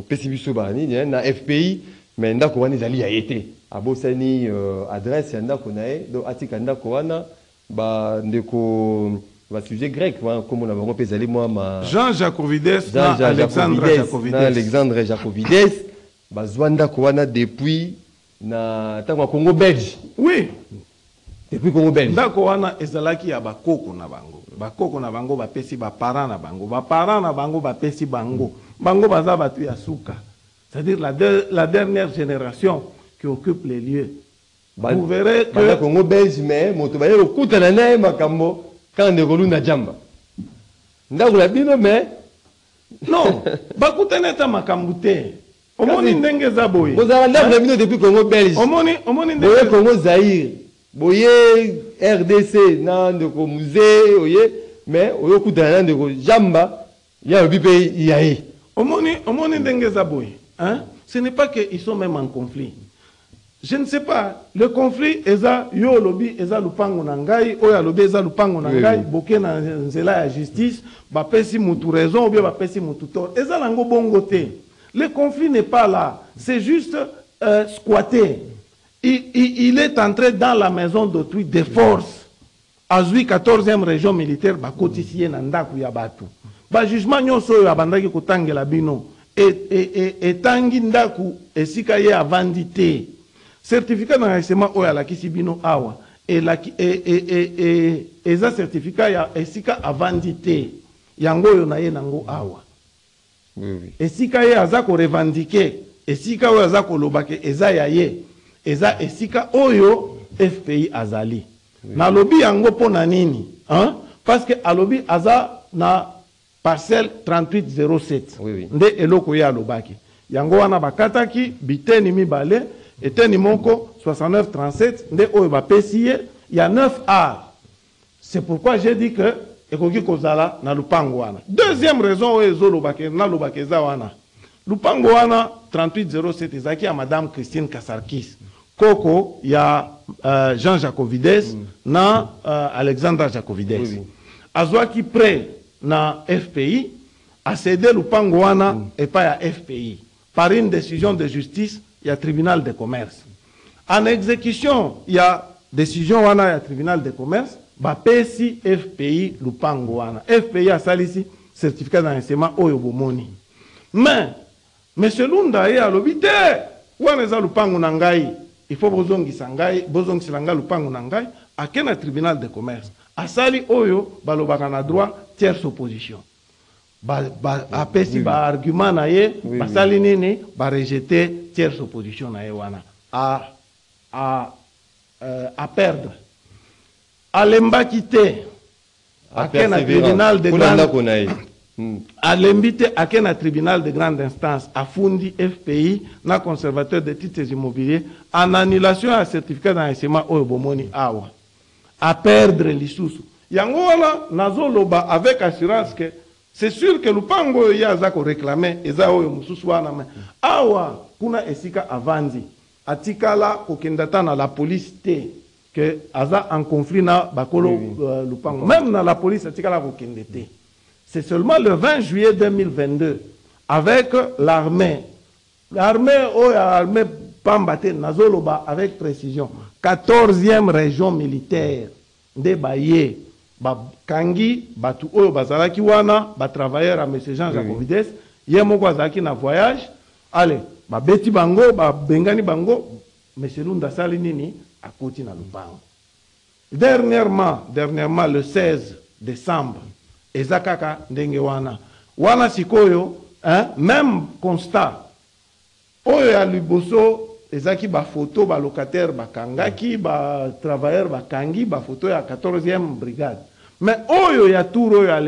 S1: pessibiso bani, na FPI, mais ndako wana zali ya été. Abosani adresse ya ndako na ye, donc atika ndako wana, ba ndeko ba sujet grec, comme on a vraiment pesali moi ma
S2: Jean Jacovides,
S1: Alexandre Jacovides, ba zwanda ko wana depuis na tango Congo Belge.
S2: Oui.
S1: Depuis Congo Belge.
S2: Ndako wana ezalaki ya bakoko na bango. Bakoko na bango bapesi ba parents na bango. Ba parents na bango bapesi bango. Bango baza batu ya suka. C'est-à-dire la dernière génération qui occupe les lieux. Vous verrez que
S1: le Congo Belge mais moto ba yo kutana nae makambo quand de Kolunda Jamba. Ndako la bino mais
S2: non, bakutana ta makambo te. Omoni ndenge za boye.
S1: Bozala ndako la bino depuis Congo Belge.
S2: Omoni ndenge
S1: Congo Zaire. Boye RDC nan de ko musée oye mais oyo kutana nan de ko Jamba ya bipe yae.
S2: Omoni ndenge za boye, hein? Ce n'est pas qu'ils sont même en conflit. Je ne sais pas, le conflit eza yo lobi eza lupango na ngai, oya lobi eza lupango na ngai, boke na nzela ya justice, ba pesi mutu raison ou bien ba pesi mutu tort. Eza lango bongo te. Le conflit n'est pas là, c'est juste squatter. Il est entré dans la maison d'autrui de force. Azui 14e région militaire ba kotisie na ndaku ya batu. Ba jugement nyonso ya bandaki kotangela bino etangi ndaku esika ye avandi te. Certificat d'enregistrement oyo alakisi bino awa eza certificat ya esika avandi te, yango oyo na ye nango awa. Esika ye aza ko revendiquer, esika oyo aza kolobake eza ya ye, eza esika oyo FPI azali. Nalobi yango pona nini? Parce que alobi aza na parcelle 3807. Nde eloko ya alobaki. Yango wana bakataki biteni mibale, eteni moko 6937, nde oyo bapesi ye, il y a 9 arts. C'est pourquoi j'ai dit que ekoki kozala na lupango wana. Deuxième raison oyo ezolobake na lobake za wana. Lupango wana 3807 ezaki ya Madame Christine Kasarkis. Koko ya Jean Jacovides na Alexandra Jacovides. Azwaki prêt na FPI a cédé lupango wana et pas ya FPI par une décision de justice ya tribunal de commerce. En exécution ya décision wana ya tribunal de commerce ba pesi FPI lupango wana. FPI a salisi certificat d'enregistrement oyo bomoni. Mais monsieur Lunda ye alobite wana za lupango na ngai, il faut bozongisa ngai, bozongisa ngai lupango na ngai akena tribunal de commerce. Asali oyo balobaka na droit tierce opposition. Apesi ba argument na ye, basali nini ba rejeter tierce opposition na ye wana. À perdre. Alembaki te akena tribunal de grande alembite akena tribunal de grande instance afundi FPI na conservateur de titres immobiliers en annulation à certificat d'enregistrement oyo bomoni awa. À perdre lisusu. Yango wana nazoloba avec assurance que c'est sûr que lupango ya azako réclamer eza oyo mususu wana mais awa kuna esika avandi atikala kokendata na la police te que aza en conflit na bakolo lupango même na la police atikala kokende te. C'est seulement le 20 juillet 2022 avec l'armée Pambate nazoloba avec précision 14e région militaire de Baye bakangi batu oyo bazalaki wana ba travailleur à monsieur Jean Jacovides ye moko azalaki na voyage allez babeti bango bengani bango monsieur Lunda sali nini akoti na lupango. Dernièrement le 16 décembre ezakaka ndenge wana sikoyo même constat oyo ya liboso ezaki ba photo ba locataire bakangaki ba travailleur bakangi ba photo ya 14e brigade mais oyo ya tour oyo ya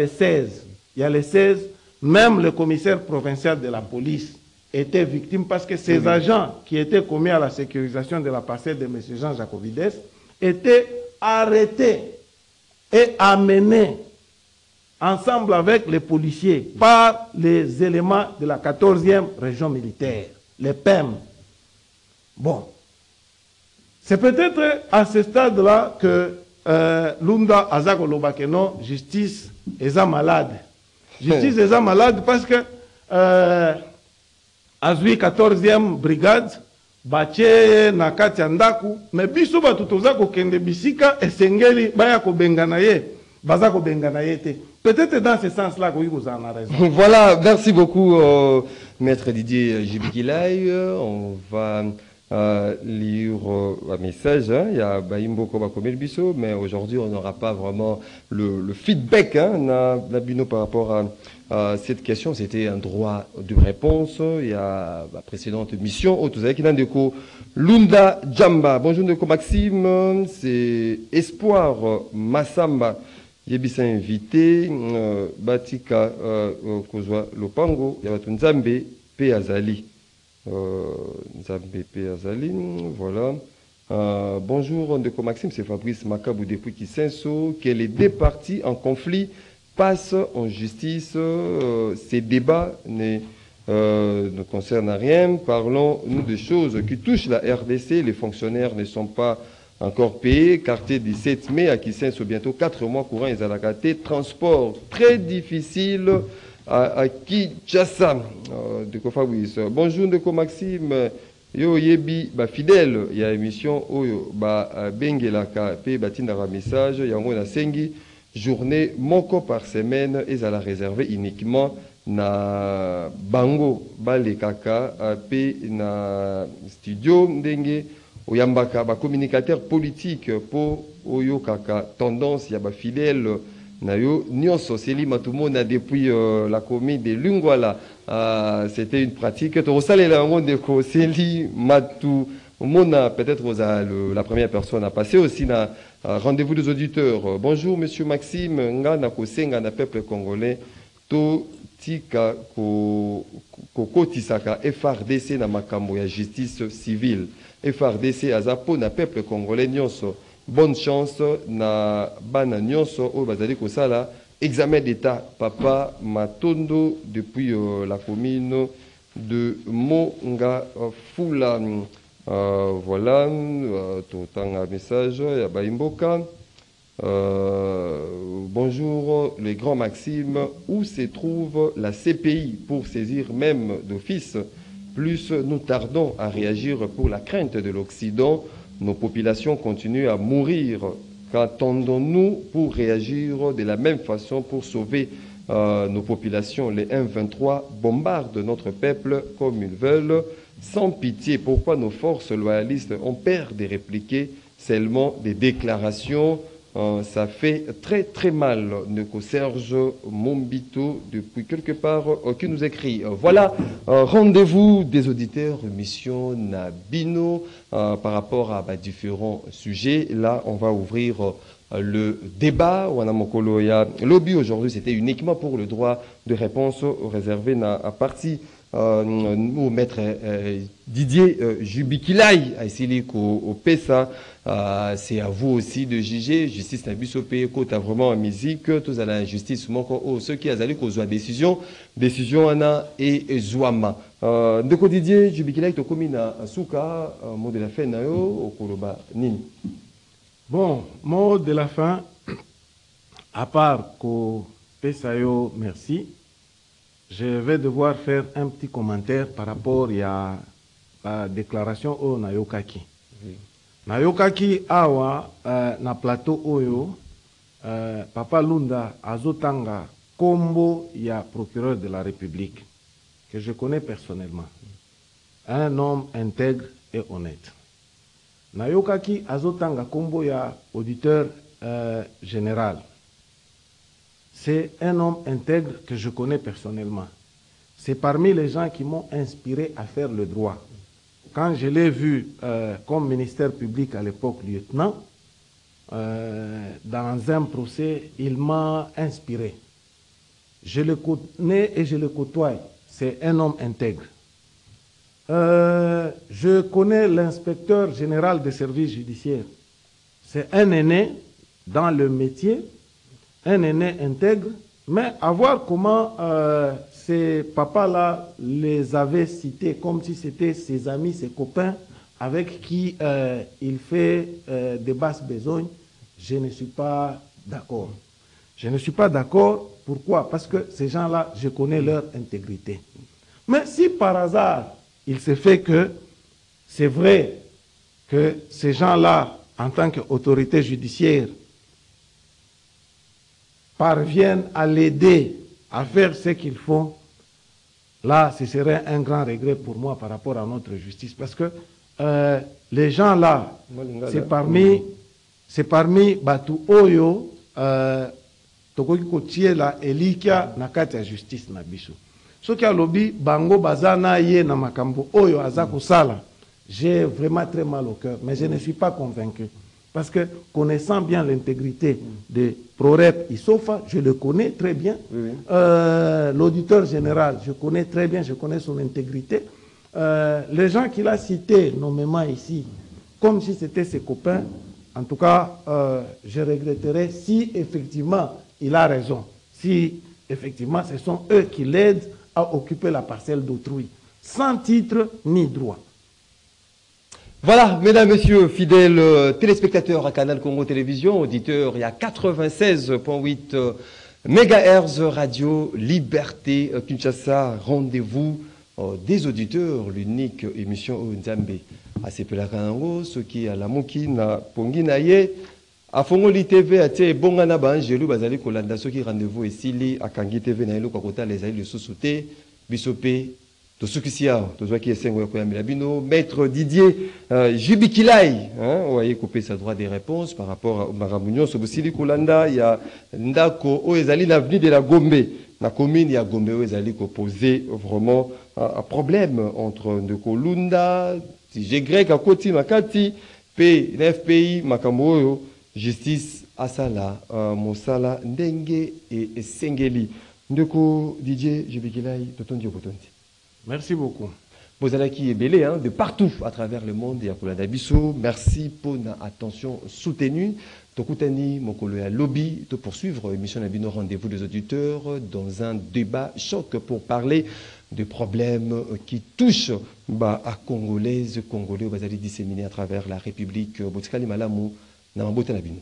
S2: le 16 même le commissaire provincial de la police était victime parce que ces agents qui étaient commis à la sécurisation de la parcelle de M. Jean Jacovides étaient arrêtés et amenés ensemble avec les policiers par les éléments de la 14e région militaire, les PEM. Bon, c'est peut-être à ce stade-là que Lunda Azako Lobakeno, justice est malade. Justice est malade parce que Azui 14e brigade, Bache Nakati Andaku, mais biso batutozako kende bisika esengeli baya ko benganaye, bazako benganaye te. Peut-être dans ce sens-là que vous en avez raison.
S1: Voilà, merci beaucoup, Maître Didier Jibikilay. On va lire un message. Il y a Baimbo Kobakomel Bisso, mais aujourd'hui, on n'aura pas vraiment le feedback par rapport à cette question. C'était un droit de réponse. Il y a la précédente mission. Lunda Djamba. Bonjour, Ndeko Maxime. C'est Espoir Massamba. Yebisa invité, Batika Kozwa Lopango, Yabatu Nzambe, P. Azali. Nzambe P. Azali, voilà. Bonjour, Ndeko Maxime, c'est Fabrice Makabou depuis Kisenso. Que les deux parties en conflit passent en justice. Ces débats ne concernent rien. Parlons-nous de choses qui touchent la RDC. Les fonctionnaires ne sont pas encore payé, quartier 17 mai à Kisenso, bientôt 4 mois courant et Zalakate, transport très difficile à Kinshasa. Bonjour Ndeko Maxime, yo yebi ba fidèle, il y a émission oyo ba bengelaka pe batindara message yango na sengi journée moko par semaine et à la réserver uniquement na bango bale kaka pe na studio ndenge oyambaka ba communicateur politique po oyo kaka tendance ya ba fidèle na yo nyonso seli matumona depuis la commune de Lungwala. C'était une pratique to salela ngo ndeko seli matu mona peut-être la première personne à passer aussi na rendez-vous des auditeurs. Bonjour monsieur Maxime nga na kosenga na peuple congolais to tika kokotisaka FRDC na makambo ya justice civile. FRDC azapo na peuple congolais nyonso. Bonne chance na bana nyonso o bazali kosala examen d'état. Papa Matondo depuis la commune de Monga Fula. Voilà, tout un message ya Baimboka. Bonjour les grands Maxime, où se trouve la CPI pour saisir même d'office? Plus nous tardons à réagir pour la crainte de l'Occident, nos populations continuent à mourir. Qu'attendons-nous pour réagir de la même façon pour sauver nos populations? Les M23 bombardent notre peuple comme ils veulent, sans pitié. Pourquoi nos forces loyalistes ont peur de répliquer seulement des déclarations? Ça fait très très mal. Neko Serge Mombito, depuis quelque part, qui nous écrit. Voilà, rendez-vous des auditeurs, mission Nabino, par rapport à différents sujets. Là, on va ouvrir le débat. Lobby aujourd'hui, c'était uniquement pour le droit de réponse réservé à partie. Nous, maître Didier Jubikilai, à essayer au PESA, c'est à vous aussi de juger. Justice n'a pas pu côté vraiment en musique, tous à la justice, ceux qui ont allé qu'aux décision Anna et Zouama. De Didier Jubikilai, tu as commis à Souka, mot de la fin, au Koloba, Nini.
S2: Bon, mot de la fin, à part qu'au PESA, merci. Je vais devoir faire un petit commentaire par rapport à la déclaration au Nayokaki. Oui. Nayokaki awa na plateau oyo Papa Lunda azotanga kombo ya procureur de la République que je connais personnellement. Un homme intègre et honnête. Nayokaki azotanga kombo ya auditeur général. C'est un homme intègre que je connais personnellement. C'est parmi les gens qui m'ont inspiré à faire le droit. Quand je l'ai vu comme ministère public à l'époque lieutenant, dans un procès, il m'a inspiré. Je le connais et je le côtoie. C'est un homme intègre. Je connais l'inspecteur général des services judiciaires. C'est un aîné dans le métier, un aîné intègre, mais à voir comment ces papas-là les avaient cités comme si c'était ses amis, ses copains avec qui il fait des basses besognes, je ne suis pas d'accord. Je ne suis pas d'accord. Pourquoi? Parce que ces gens-là, je connais leur intégrité. Mais si par hasard, il se fait que c'est vrai que ces gens-là, en tant qu'autorité judiciaire, parviennent à l'aider à faire ce qu'ils font, là, ce serait un grand regret pour moi par rapport à notre justice. Parce que les gens là, c'est parmi Batu Oyo, Tokoki Kotie la Elikia Nakati justice na biso. Ce qui a lobby, Bango Bazana Ye na Makambo Oyo Azako Sala, j'ai vraiment très mal au cœur, mais je ne suis pas convaincu. Parce que connaissant bien l'intégrité de Prorep Isofa, je le connais très bien. Oui. L'auditeur général, je connais très bien, je connais son intégrité. Les gens qu'il a cités nommément ici, comme si c'était ses copains, en tout cas, je regretterais si effectivement il a raison. Si effectivement ce sont eux qui l'aident à occuper la parcelle d'autrui, sans titre ni droit.
S1: Voilà, mesdames, messieurs, fidèles téléspectateurs à Canal Congo Télévision, auditeurs, il y a 96.8 MHz Radio Liberté Kinshasa, rendez-vous des auditeurs, l'unique émission Nzambe. À Sepelakango, ce qui est à la Moki, na Ponginaye, afongoli TV atie bongana ba angelu bazali kolanda soki rendez-vous esili akangi TV na elo kokota les ali lisusu te bisope to sukisia to zwaki esengo ya koyamela bino maître Didier Jibikilai oye couper sa droit des réponses par rapport à Maramunyo sobusili kolanda ya ndako o ezali na avenue de la Gombe na commune ya Gombe o ezali ko poser vraiment un problème entre Ndeko Lunda si grec à koti makati pe na FPI makambo oyo justice asala mosala ndenge et sengeli Ndeko Didier Jibikilai totondi okotondi.
S2: Merci beaucoup.
S1: Bozalaki ebele de partout à travers le monde et à Kolanda Bisso. Merci pour notre attention soutenue. Tokutani mokolo ya lobby to poursuivre émission Nabino rendez-vous des auditeurs dans un débat choc pour parler de problèmes qui touchent à Congolaises, Congolais, bazali disséminés à travers la République. Botskali malamu na mabota Nabino.